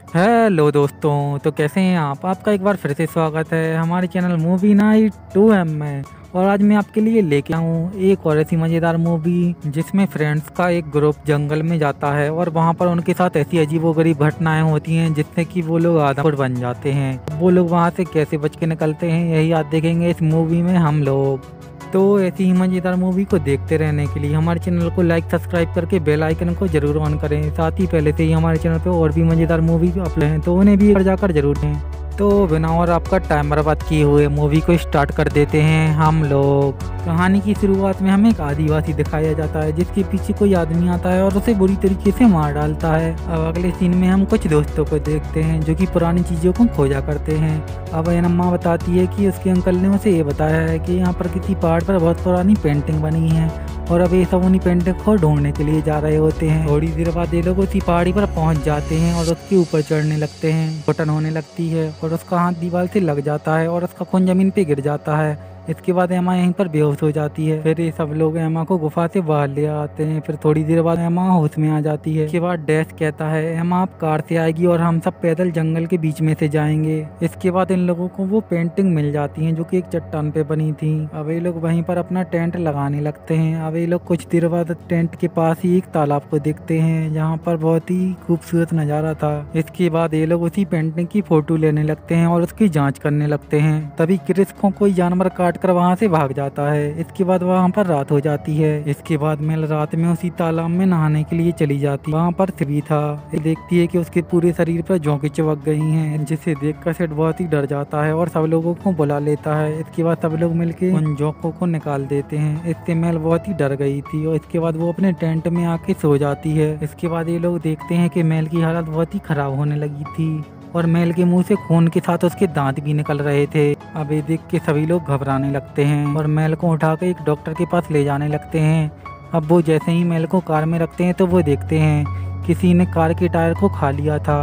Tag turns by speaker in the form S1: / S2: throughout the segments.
S1: Hello दोस्तों, तो कैसे हैं आप? आपका एक बार फिर से स्वागत है हमारे चैनल मूवी नाइट 2M में। और आज मैं आपके लिए लेके आया हूँ एक और ऐसी मज़ेदार मूवी जिसमें फ्रेंड्स का एक ग्रुप जंगल में जाता है और वहाँ पर उनके साथ ऐसी अजीबोगरीब घटनाएं होती हैं जिससे कि वो लोग आधा बन जाते हैं। वो लोग वहाँ से कैसे बच के निकलते हैं, यही आज देखेंगे इस मूवी में हम लोग। तो ऐसी ही मज़ेदार मूवी को देखते रहने के लिए हमारे चैनल को लाइक सब्सक्राइब करके बेल आइकन को जरूर ऑन करें। साथ ही पहले से ही हमारे चैनल पे और भी मज़ेदार मूवी अपलोड हैं तो उन्हें भी जाकर जरूर दें। तो बिना और आपका टाइम बर्बाद किए हुए मूवी को स्टार्ट कर देते हैं हम लोग। कहानी की शुरुआत में हमें एक आदिवासी दिखाया जाता है जिसके पीछे कोई आदमी आता है और उसे बुरी तरीके से मार डालता है। अब अगले सीन में हम कुछ दोस्तों को देखते हैं जो कि पुरानी चीज़ों को खोजा करते हैं। अब अम्मा बताती है कि उसके अंकल ने उसे ये बताया है कि यहाँ पर किसी पहाड़ पर बहुत पुरानी पेंटिंग बनी है और अब ये सब उन्हीं पेंटिंग को ढूंढने के लिए जा रहे होते हैं। थोड़ी देर बाद ये लोग उसी पहाड़ी पर पहुंच जाते हैं और उसके ऊपर चढ़ने लगते हैं। घुटन होने लगती है और उसका हाथ दीवार से लग जाता है और उसका खून जमीन पे गिर जाता है। इसके बाद एमा यहीं पर बेहोश हो जाती है। फिर ये सब लोग एमा को गुफा से बाहर ले आते हैं। फिर थोड़ी देर बाद एमा होश में आ जाती है। इसके बाद डैश कहता है एमा आप कार से आएगी और हम सब पैदल जंगल के बीच में से जाएंगे। इसके बाद इन लोगों को वो पेंटिंग मिल जाती है जो कि एक चट्टान पे बनी थी। अब ये लोग वहीं पर अपना टेंट लगाने लगते हैं। अब ये लोग कुछ देर बाद टेंट के पास ही एक तालाब को देखते हैं जहाँ पर बहुत ही खूबसूरत नजारा था। इसके बाद ये लोग उसी पेंटिंग की फोटो लेने लगते हैं और उसकी जाँच करने लगते हैं। तभी क्रिस को कोई जानवर काट कर वहाँ से भाग जाता है। इसके बाद वहाँ पर रात हो जाती है। इसके बाद मेल रात में उसी तालाब में नहाने के लिए चली जाती। वहाँ पर सिबी था। ये देखती है कि उसके पूरे शरीर पर जोंकी चिपक गई हैं, जिसे देखकर सेठ बहुत ही डर जाता है और सब लोगों को बुला लेता है। इसके बाद सब लोग मिलकर उन जोंकों को निकाल देते हैं। इससे मेल बहुत ही डर गई थी और इसके बाद वो अपने टेंट में आके सो जाती है। इसके बाद ये लोग देखते हैं कि मेल की हालत बहुत ही खराब होने लगी थी और मेल के मुंह से खून के साथ उसके दांत भी निकल रहे थे। अब ये देख के सभी लोग घबराने लगते हैं और मेल को उठाकर एक डॉक्टर के पास ले जाने लगते हैं। अब वो जैसे ही मेल को कार में रखते हैं तो वो देखते हैं किसी ने कार के टायर को खा लिया था।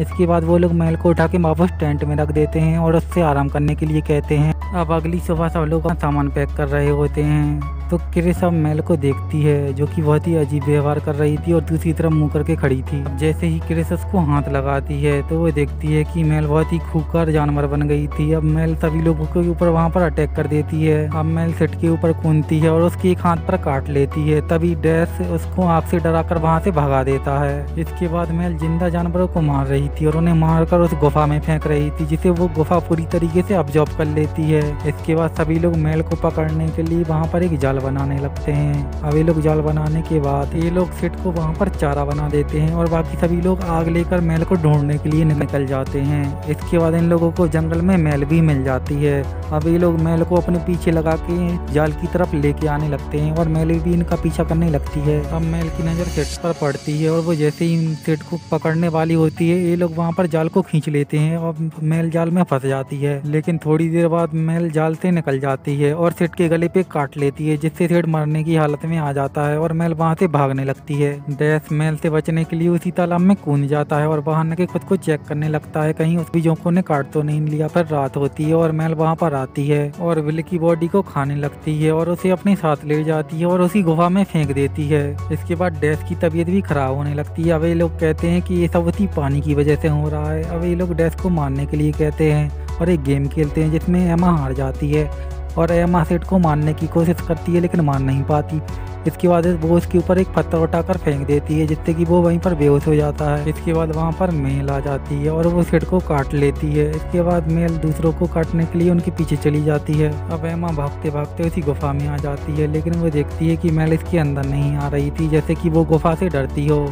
S1: इसके बाद वो लोग मेल को उठा के वापस टेंट में रख देते हैं और उससे आराम करने के लिए कहते हैं। अब अगली सुबह सब लोग सामान पैक कर रहे होते हैं तो क्रिस अब मेल को देखती है जो कि बहुत ही अजीब व्यवहार कर रही थी और दूसरी तरफ मुंह करके खड़ी थी। अब जैसे ही क्रिस उसको हाथ लगाती है तो वो देखती है कि मेल बहुत ही खूंखार जानवर बन गई थी। अब मेल सभी लोगों के ऊपर वहाँ पर अटैक कर देती है। अब मेल सेट के ऊपर कूदती है और उसके एक हाथ पर काट लेती है। तभी डैश उसको आग से डराकर वहाँ से भगा देता है। इसके बाद मेल जिंदा जानवरों को मार रही थी और उन्हें मारकर उस गुफा में फेंक रही थी जिसे वो गुफा पूरी तरीके से अब्जॉर्ब कर लेती है। इसके बाद सभी लोग मेल को पकड़ने के लिए वहाँ पर एक जाल बनाने लगते हैं। अब ये लोग जाल बनाने के बाद ये लोग सेठ को वहाँ पर चारा बना देते हैं और बाकी सभी लोग आग लेकर मेल को ढूंढने के लिए निकल जाते हैं। इसके बाद इन लोगों को जंगल में मेल भी मिल जाती है। अब ये लोग मेल को अपने पीछे लगा के जाल की तरफ लेके आने लगते हैं और मेल भी इनका पीछा करने लगती है। अब मेल की नज़र सेठ पर पड़ती है और वो जैसे ही सेठ को पकड़ने वाली होती है ये लोग वहाँ पर जाल को खींच लेते हैं और मेल जाल में फंस जाती है। लेकिन थोड़ी देर बाद मेल जाल से निकल जाती है और सेठ के गले पे काट लेती है जिससे सेठ मरने की हालत में आ जाता है और मेल वहाँ से भागने लगती है। डैश मेल से बचने के लिए उसी तालाब में कूद जाता है और बाहर के खुद को चेक करने लगता है कहीं उस जोंकों ने काट तो नहीं लिया। फिर रात होती है और मेल वहाँ पर आती है और विल की बॉडी को खाने लगती है और उसे अपने साथ ले जाती है और उसी गुफा में फेंक देती है। इसके बाद डैश की तबीयत भी खराब होने लगती है। अब ये लोग कहते हैं कि ये सब उसी पानी की वजह से हो रहा है। अब ये लोग डैश को मारने के लिए कहते हैं और एक गेम खेलते हैं जिसमें एमा हार जाती है और एमा सेठ को मारने की कोशिश करती है लेकिन मार नहीं पाती। इसके बाद वो उसके ऊपर एक पत्थर उठाकर फेंक देती है जिससे कि वो वहीं पर बेहोश हो जाता है। इसके बाद वहाँ पर मेल आ जाती है और वो सेठ को काट लेती है। इसके बाद मेल दूसरों को काटने के लिए उनके पीछे चली जाती है। अब एमा भागते भागते उसी गुफा में आ जाती है लेकिन वो देखती है कि मेल इसके अंदर नहीं आ रही थी जैसे कि वो गुफा से डरती हो।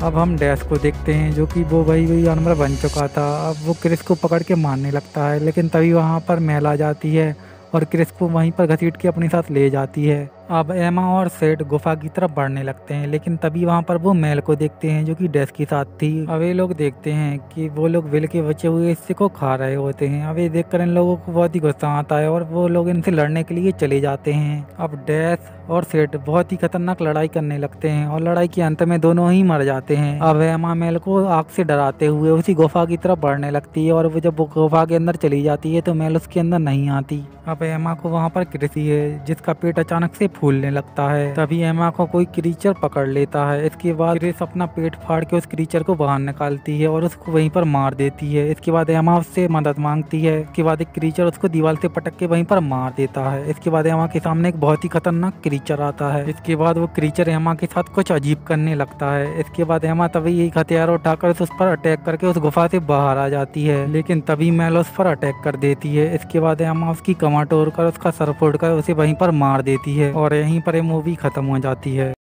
S1: अब हम डैश को देखते हैं जो कि वो वही जानवर बन चुका था। अब वो क्रिस को पकड़ के मारने लगता है लेकिन तभी वहाँ पर मेल आ जाती है और क्रिस को वहीं पर घसीट के अपने साथ ले जाती है। अब एमा और सेठ गुफा की तरफ बढ़ने लगते हैं लेकिन तभी वहाँ पर वो मेल को देखते हैं जो कि डैश के साथ थी। अब ये लोग देखते हैं कि वो लोग विल के बचे हुए हिस्से को खा रहे होते हैं। अब ये देखकर इन लोगों को बहुत ही गुस्सा आता है और वो लोग इनसे लड़ने के लिए चले जाते हैं। अब डैश और सेठ बहुत ही खतरनाक लड़ाई करने लगते हैं और लड़ाई के अंत में दोनों ही मर जाते हैं। अब एमा मेल को आग से डराते हुए उसी गुफा की तरफ बढ़ने लगती है और वो जब गुफा के अंदर चली जाती है तो मेल उसके अंदर नहीं आती। अब एमा को वहाँ पर क्रिस है जिसका पेट अचानक से फूलने लगता है। तभी एमा को कोई क्रीचर पकड़ लेता है। इसके बाद क्रिस अपना पेट फाड़ के उस क्रीचर को बाहर निकालती है और उसको वहीं पर मार देती है। इसके बाद एमा उससे मदद मांगती है। इसके बाद एक क्रीचर उसको दीवार से पटक के वहीं पर मार देता है। इसके बाद एमा के सामने एक बहुत ही खतरनाक क्रीचर आता है। इसके बाद वो क्रीचर एमा के साथ कुछ अजीब करने लगता है। इसके बाद एमा तभी एक हथियार उठाकर उस पर अटैक करके उस गुफा से बाहर आ जाती है, लेकिन तभी मेल उस पर अटैक कर देती है। इसके बाद एमा उसकी कमर तोड़कर उसका सर फोड़कर उसे वहीं पर मार देती है और यहीं पर ये मूवी खत्म हो जाती है।